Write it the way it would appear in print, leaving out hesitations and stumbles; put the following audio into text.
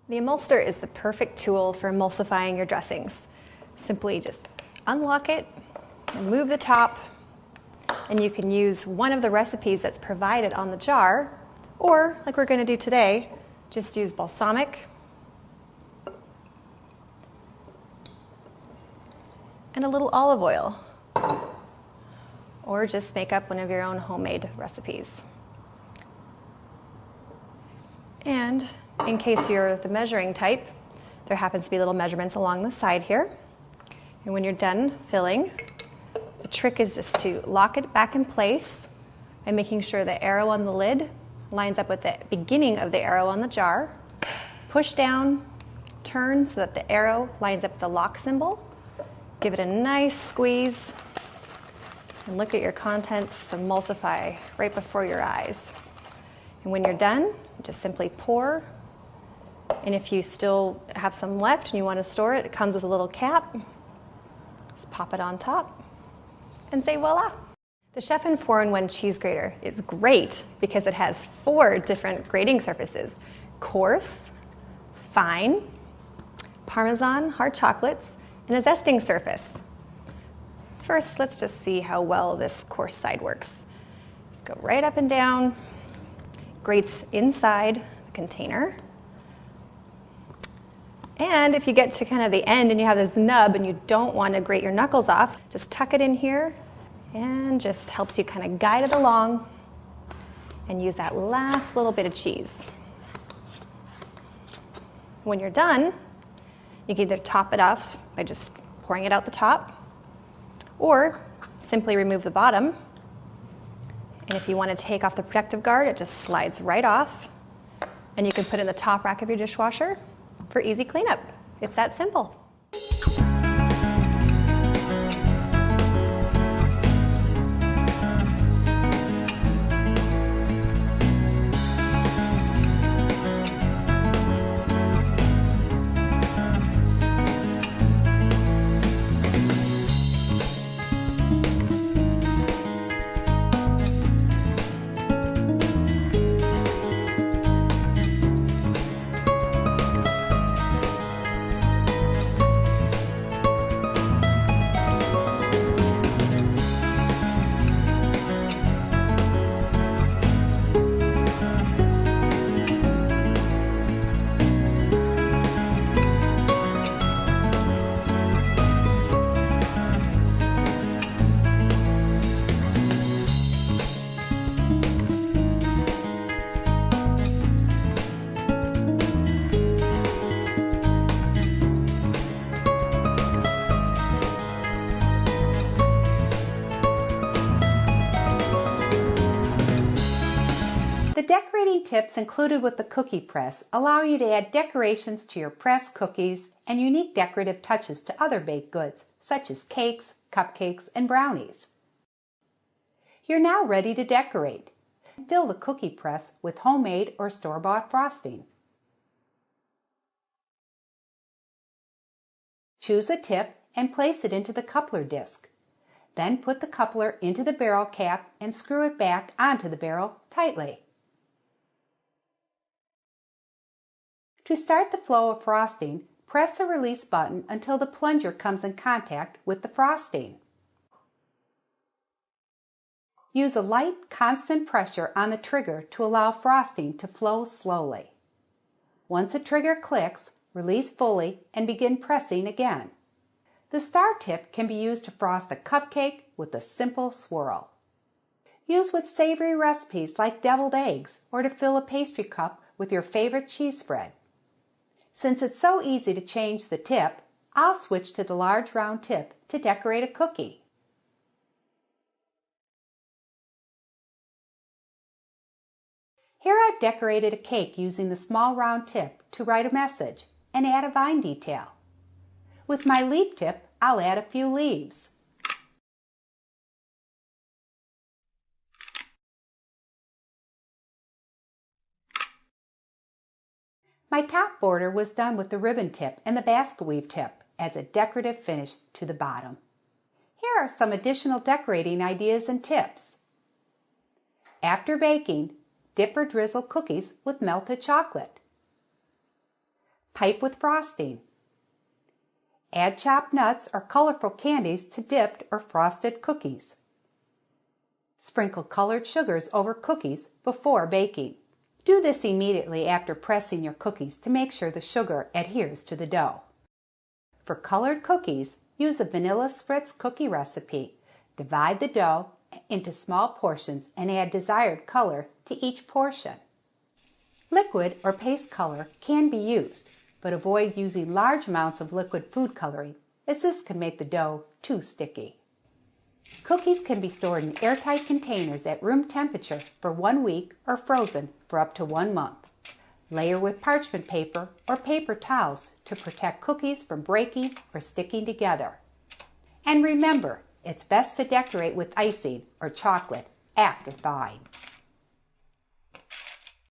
The emulsifier is the perfect tool for emulsifying your dressings. Simply just unlock it, remove the top, and you can use one of the recipes that's provided on the jar, or, like we're going to do today, just use balsamic and a little olive oil, or just make up one of your own homemade recipes. And in case you're the measuring type, there happens to be little measurements along the side here. And when you're done filling, the trick is just to lock it back in place and making sure the arrow on the lid lines up with the beginning of the arrow on the jar. Push down, turn so that the arrow lines up with the lock symbol. Give it a nice squeeze, and look at your contents emulsify right before your eyes. And when you're done, just simply pour. And if you still have some left and you want to store it, it comes with a little cap. Just pop it on top and say voila. The Chef in 4-in-1 cheese grater is great because it has 4 different grating surfaces: coarse, fine, Parmesan, hard chocolates, and a zesting surface. First, let's just see how well this coarse side works. Just go right up and down, grates inside the container. And if you get to kind of the end and you have this nub and you don't want to grate your knuckles off, just tuck it in here and just helps you kind of guide it along and use that last little bit of cheese. When you're done, you can either top it off by just pouring it out the top, or simply remove the bottom. And if you want to take off the protective guard, it just slides right off. And you can put it in the top rack of your dishwasher for easy cleanup. It's that simple. The decorating tips included with the cookie press allow you to add decorations to your pressed cookies and unique decorative touches to other baked goods, such as cakes, cupcakes, and brownies. You're now ready to decorate. Fill the cookie press with homemade or store-bought frosting. Choose a tip and place it into the coupler disc. Then put the coupler into the barrel cap and screw it back onto the barrel tightly. To start the flow of frosting, press the release button until the plunger comes in contact with the frosting. Use a light, constant pressure on the trigger to allow frosting to flow slowly. Once the trigger clicks, release fully and begin pressing again. The star tip can be used to frost a cupcake with a simple swirl. Use with savory recipes like deviled eggs or to fill a pastry cup with your favorite cheese spread. Since it's so easy to change the tip, I'll switch to the large round tip to decorate a cookie. Here I've decorated a cake using the small round tip to write a message and add a vine detail. With my leaf tip, I'll add a few leaves. My top border was done with the ribbon tip and the basket weave tip as a decorative finish to the bottom. Here are some additional decorating ideas and tips. After baking, dip or drizzle cookies with melted chocolate. Pipe with frosting. Add chopped nuts or colorful candies to dipped or frosted cookies. Sprinkle colored sugars over cookies before baking. Do this immediately after pressing your cookies to make sure the sugar adheres to the dough. For colored cookies, use a vanilla spritz cookie recipe. Divide the dough into small portions and add desired color to each portion. Liquid or paste color can be used, but avoid using large amounts of liquid food coloring, as this can make the dough too sticky. Cookies can be stored in airtight containers at room temperature for 1 week or frozen for up to 1 month. Layer with parchment paper or paper towels to protect cookies from breaking or sticking together. And remember, it's best to decorate with icing or chocolate after thawing.